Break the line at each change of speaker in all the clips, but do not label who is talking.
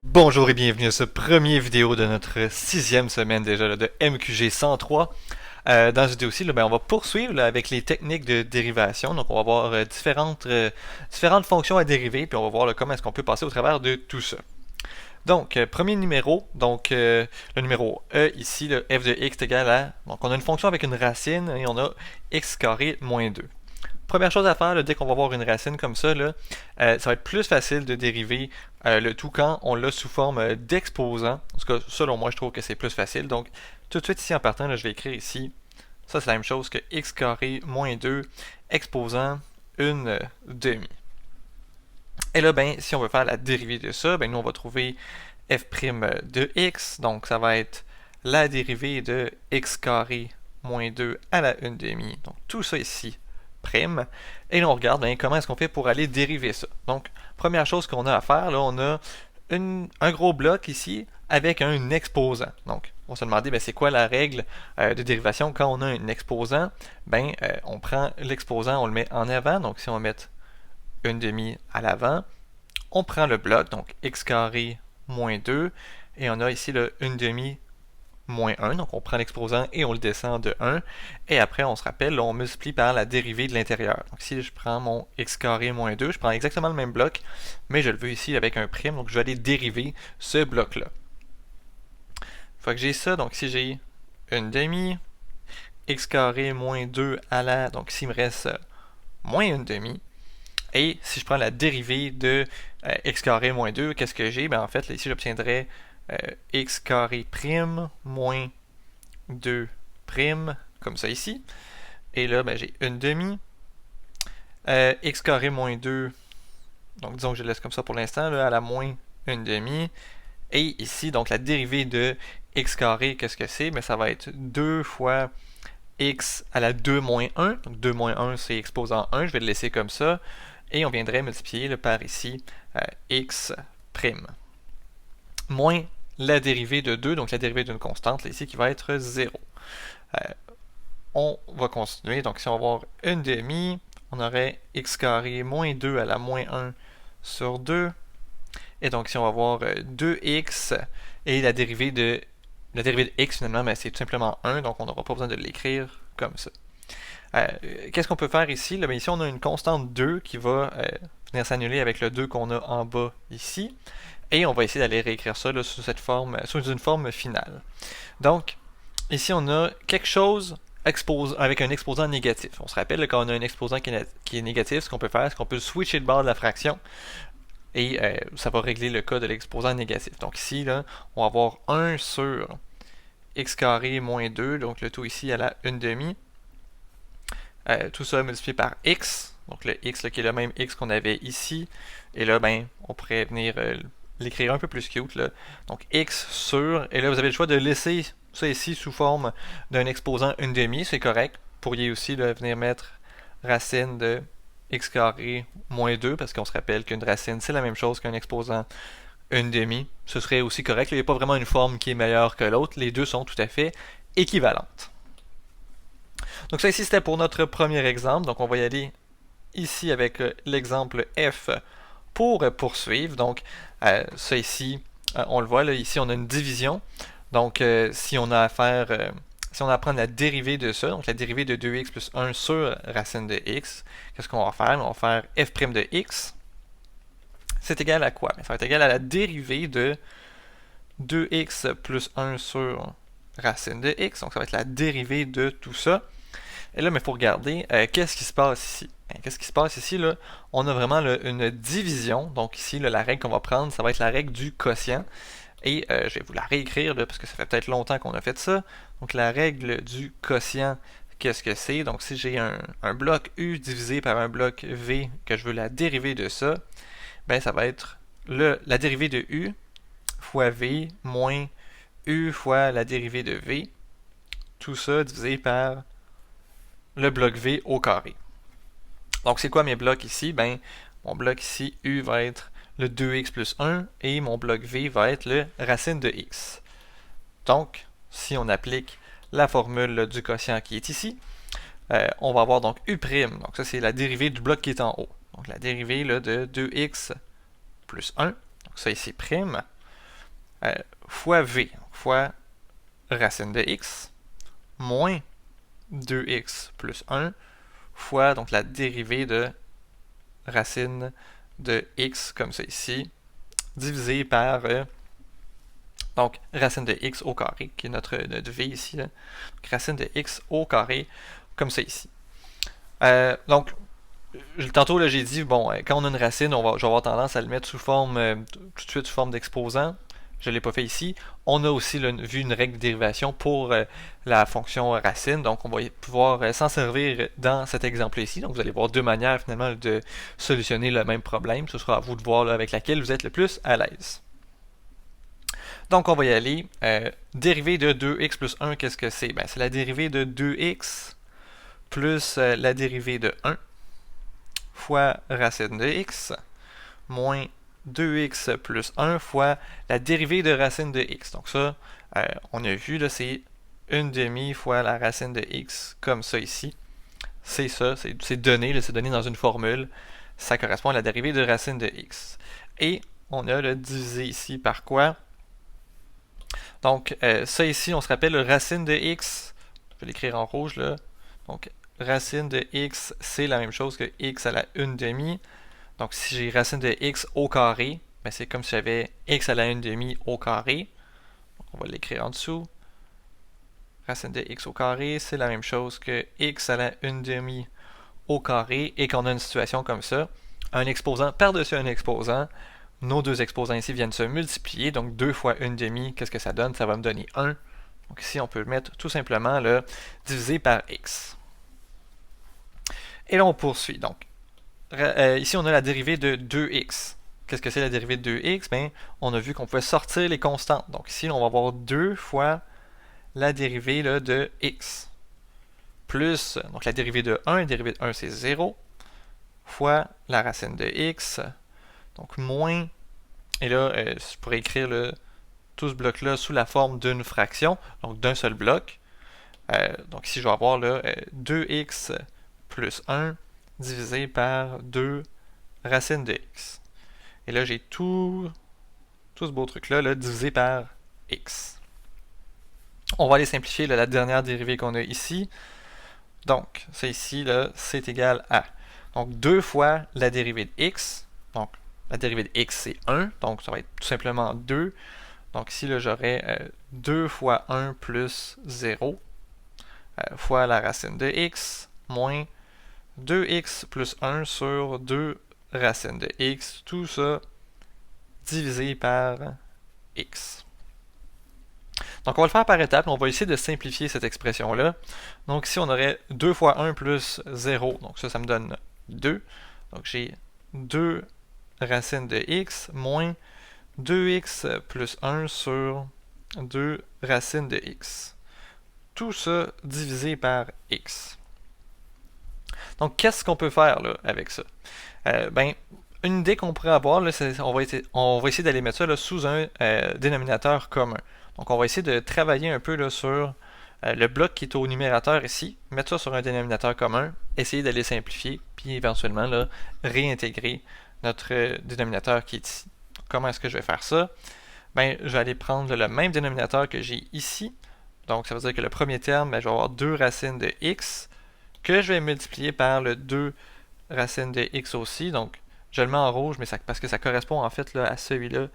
Bonjour et bienvenue à ce premier vidéo de notre sixième semaine déjà là, de MQG 103. Dans cette vidéo aussi, on va poursuivre là, avec les techniques de dérivation. Donc on va voir différentes fonctions à dériver, puis on va voir là, comment est-ce qu'on peut passer au travers de tout ça. Donc, premier numéro, le numéro E ici, le f de x est égal à... Donc on a une fonction avec une racine et on a x carré moins 2. Première chose à faire, là, dès qu'on va voir une racine comme ça, là, ça va être plus facile de dériver le tout quand on l'a sous forme d'exposant. En tout cas, selon moi, je trouve que c'est plus facile. Donc, tout de suite ici en partant, là, je vais écrire ici, ça c'est la même chose que x carré moins 2 exposant une demi. Et là, ben, si on veut faire la dérivée de ça, ben, nous on va trouver f' de x, donc ça va être la dérivée de x carré moins 2 à la 1 demi. Donc tout ça ici, prime. Et là, on regarde ben, comment est-ce qu'on fait pour aller dériver ça. Donc, première chose qu'on a à faire, là, on a un gros bloc ici avec un exposant. Donc, on se demandait, ben, c'est quoi la règle de dérivation quand on a un exposant? Ben, on prend l'exposant, on le met en avant. Donc, si on va mettre une demi à l'avant, on prend le bloc, donc x carré moins 2, et on a ici le 1 demi moins 1, donc on prend l'exposant et on le descend de 1, et après on se rappelle, là, on multiplie par la dérivée de l'intérieur. Donc si je prends mon x carré moins 2, je prends exactement le même bloc, mais je le veux ici avec un prime, donc je vais aller dériver ce bloc-là. Une fois que j'ai ça, donc si j'ai une demi, x carré moins 2 à la, donc ici il me reste moins une demi, et si je prends la dérivée de x carré moins 2, qu'est-ce que j'ai? Ben en fait, là, ici j'obtiendrai x carré prime moins 2 prime, comme ça ici. Et là, ben, j'ai une demi. X carré moins 2, donc disons que je laisse comme ça pour l'instant, à la moins une demi. Et ici, donc la dérivée de x carré, qu'est-ce que c'est? Ben, ça va être 2 fois x à la 2 moins 1. Donc 2 moins 1, c'est exposant 1. Je vais le laisser comme ça. Et on viendrait multiplier là, par ici x prime. Moins la dérivée de 2, donc la dérivée d'une constante, là, ici, qui va être 0. On va continuer. Donc si on va voir une demi, on aurait x carré moins 2 à la moins 1 sur 2. Et donc si on va voir 2x, et la dérivée de x finalement, ben, c'est tout simplement 1, donc on n'aura pas besoin de l'écrire comme ça. Qu'est-ce qu'on peut faire ici? Là, ben, ici on a une constante 2 qui va venir s'annuler avec le 2 qu'on a en bas ici. Et on va essayer d'aller réécrire ça là, sous une forme finale. Donc, ici on a quelque chose avec un exposant négatif. On se rappelle, là, quand on a un exposant qui est négatif, ce qu'on peut faire, c'est qu'on peut switcher le bord de la fraction et ça va régler le cas de l'exposant négatif. Donc ici, là, on va avoir 1 sur x carré moins 2, donc le tout ici à la 1 demi. Tout ça multiplié par x, donc le x là, qui est le même x qu'on avait ici. Et là, ben, on pourrait venir l'écrire un peu plus cute. Là. Donc x sur, et là vous avez le choix de laisser ça ici sous forme d'un exposant 1 demi, c'est correct. Vous pourriez aussi là, venir mettre racine de x carré moins 2, parce qu'on se rappelle qu'une racine c'est la même chose qu'un exposant 1 demi. Ce serait aussi correct. Il n'y a pas vraiment une forme qui est meilleure que l'autre. Les deux sont tout à fait équivalentes. Donc ça ici c'était pour notre premier exemple. Donc on va y aller ici avec l'exemple F pour poursuivre. Donc ça ici, on le voit, là, ici on a une division. Donc si on a à faire, si on a à prendre la dérivée de ça, donc la dérivée de 2x plus 1 sur racine de x, qu'est-ce qu'on va faire? On va faire f' de x. C'est égal à quoi? Ça va être égal à la dérivée de 2x plus 1 sur racine de x. Donc ça va être la dérivée de tout ça. Et là, il faut regarder qu'est-ce qui se passe ici. Qu'est-ce qui se passe ici? Là? On a vraiment là, une division. Donc ici, là, la règle qu'on va prendre, ça va être la règle du quotient. Et je vais vous la réécrire là, parce que ça fait peut-être longtemps qu'on a fait ça. Donc la règle du quotient, qu'est-ce que c'est? Donc si j'ai un bloc U divisé par un bloc V, que je veux la dérivée de ça, ben ça va être la dérivée de U fois V moins U fois la dérivée de V. Tout ça divisé par le bloc V au carré. Donc c'est quoi mes blocs ici? Ben, mon bloc ici, U va être le 2x plus 1 et mon bloc V va être le racine de x. Donc, si on applique la formule du quotient qui est ici, on va avoir donc U', donc ça c'est la dérivée du bloc qui est en haut. Donc la dérivée là, de 2x plus 1, donc ça ici prime, fois V, fois racine de x, moins 2x plus 1, fois donc la dérivée de racine de x, comme ça ici, divisé par donc racine de x au carré, qui est notre v ici. Là. Donc, racine de x au carré, comme ça ici. Donc, tantôt j'ai dit, bon, quand on a une racine, je vais avoir tendance à le mettre sous forme, tout de suite sous forme d'exposant. Je ne l'ai pas fait ici. On a aussi vu une règle de dérivation pour la fonction racine, donc on va pouvoir s'en servir dans cet exemple ici. Donc vous allez voir deux manières finalement de solutionner le même problème. Ce sera à vous de voir là, avec laquelle vous êtes le plus à l'aise. Donc on va y aller. Dérivée de 2x plus 1, qu'est-ce que c'est? Ben, c'est la dérivée de 2x plus la dérivée de 1 fois racine de x moins 2x plus 1 fois la dérivée de racine de x. Donc ça, on a vu, là, c'est 1/2 fois la racine de x, comme ça ici. C'est ça, c'est donné, c'est donné dans une formule. Ça correspond à la dérivée de racine de x. Et on a le divisé ici par quoi? Donc ça ici, on se rappelle, le racine de x, je vais l'écrire en rouge là. Donc racine de x, c'est la même chose que x à la 1/2. Donc, si j'ai racine de x au carré, ben c'est comme si j'avais x à la 1/2 au carré. Donc, on va l'écrire en dessous. Racine de x au carré, c'est la même chose que x à la 1/2 au carré. Et qu'on a une situation comme ça, un exposant par-dessus un exposant, nos deux exposants ici viennent se multiplier. Donc, 2 fois 1/2, qu'est-ce que ça donne? Ça va me donner 1. Donc, ici, on peut mettre tout simplement le divisé par x. Et là, on poursuit. Donc, ici, on a la dérivée de 2x. Qu'est-ce que c'est la dérivée de 2x? Ben, on a vu qu'on pouvait sortir les constantes. Donc ici, on va avoir 2 fois la dérivée là, de x. Plus, donc la dérivée de 1, la dérivée de 1 c'est 0, fois la racine de x, donc moins, et là, je pourrais écrire tout ce bloc-là sous la forme d'une fraction, donc d'un seul bloc. Donc ici, je vais avoir là, 2x plus 1 divisé par 2 racine de x. Et là, j'ai tout ce beau truc-là là, divisé par x. On va aller simplifier là, la dernière dérivée qu'on a ici. Donc, ça ici, là, c'est égal à donc 2 fois la dérivée de x. Donc, la dérivée de x, c'est 1. Donc, ça va être tout simplement 2. Donc, ici, j'aurai 2 fois 1 plus 0 fois la racine de x moins 2x plus 1 sur 2 racine de x, tout ça divisé par x. Donc on va le faire par étapes, on va essayer de simplifier cette expression-là. Donc ici on aurait 2 fois 1 plus 0, donc ça me donne 2. Donc j'ai 2 racine de x moins 2x plus 1 sur 2 racine de x. Tout ça divisé par x. Donc, qu'est-ce qu'on peut faire là, avec ça? Une idée qu'on pourrait avoir, là, on va essayer d'aller mettre ça là, sous un dénominateur commun. Donc, on va essayer de travailler un peu là, sur le bloc qui est au numérateur ici, mettre ça sur un dénominateur commun, essayer d'aller simplifier, puis éventuellement là, réintégrer notre dénominateur qui est ici. Comment est-ce que je vais faire ça? Je vais aller prendre le même dénominateur que j'ai ici. Donc, ça veut dire que le premier terme, je vais avoir 2 racines de x, que je vais multiplier par le 2 racine de x aussi. Donc, je le mets en rouge, mais parce que ça correspond en fait là, à celui-là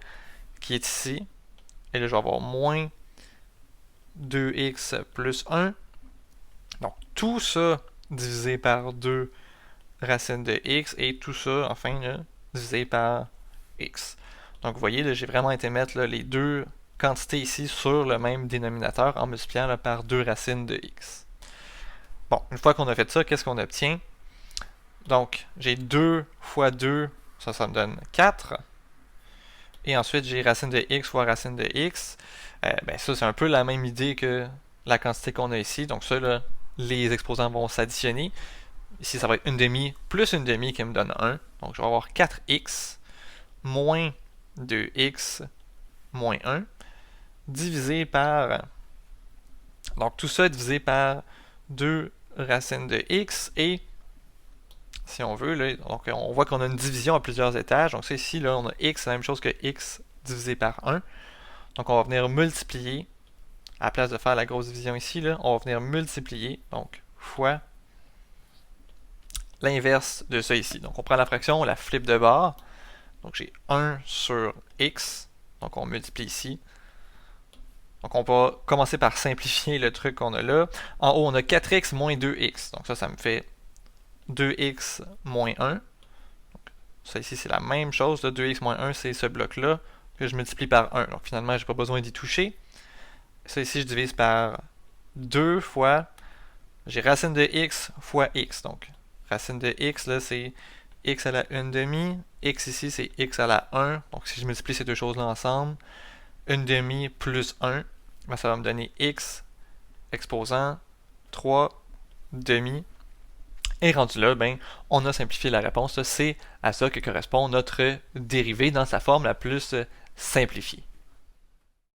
qui est ici. Et là, je vais avoir moins 2x plus 1. Donc, tout ça divisé par 2 racine de x et tout ça, enfin, là, divisé par x. Donc, vous voyez, j'ai vraiment été mettre là, les deux quantités ici sur le même dénominateur en multipliant là, par 2 racines de x. Bon, une fois qu'on a fait ça, qu'est-ce qu'on obtient? Donc, j'ai 2 fois 2, ça me donne 4. Et ensuite, j'ai racine de x fois racine de x. Ça, c'est un peu la même idée que la quantité qu'on a ici. Donc ça, là, les exposants vont s'additionner. Ici, ça va être 1 demi plus 1 demi qui me donne 1. Donc, je vais avoir 4x moins 2x moins 1 divisé par... Donc, tout ça divisé par 2 racines de x et si on veut, là, donc on voit qu'on a une division à plusieurs étages. Donc ça ici, là, on a x, c'est la même chose que x divisé par 1. Donc on va venir multiplier, à la place de faire la grosse division ici, là, on va venir multiplier, donc fois l'inverse de ça ici. Donc on prend la fraction, on la flippe de bord. Donc j'ai 1 sur x, donc on multiplie ici. Donc on va commencer par simplifier le truc qu'on a là. En haut, on a 4x moins 2x. Donc ça me fait 2x moins 1. Donc, ça ici, c'est la même chose. Là, 2x moins 1, c'est ce bloc-là que je multiplie par 1. Donc finalement, je n'ai pas besoin d'y toucher. Ça ici, je divise par 2 fois, j'ai racine de x fois x. Donc racine de x, là, c'est x à la 1 demi. X ici, c'est x à la 1. Donc si je multiplie ces deux choses-là ensemble, 1 demi plus 1, ben, ça va me donner x exposant 3 demi. Et rendu là, ben, on a simplifié la réponse. C'est à ça que correspond notre dérivée dans sa forme la plus simplifiée.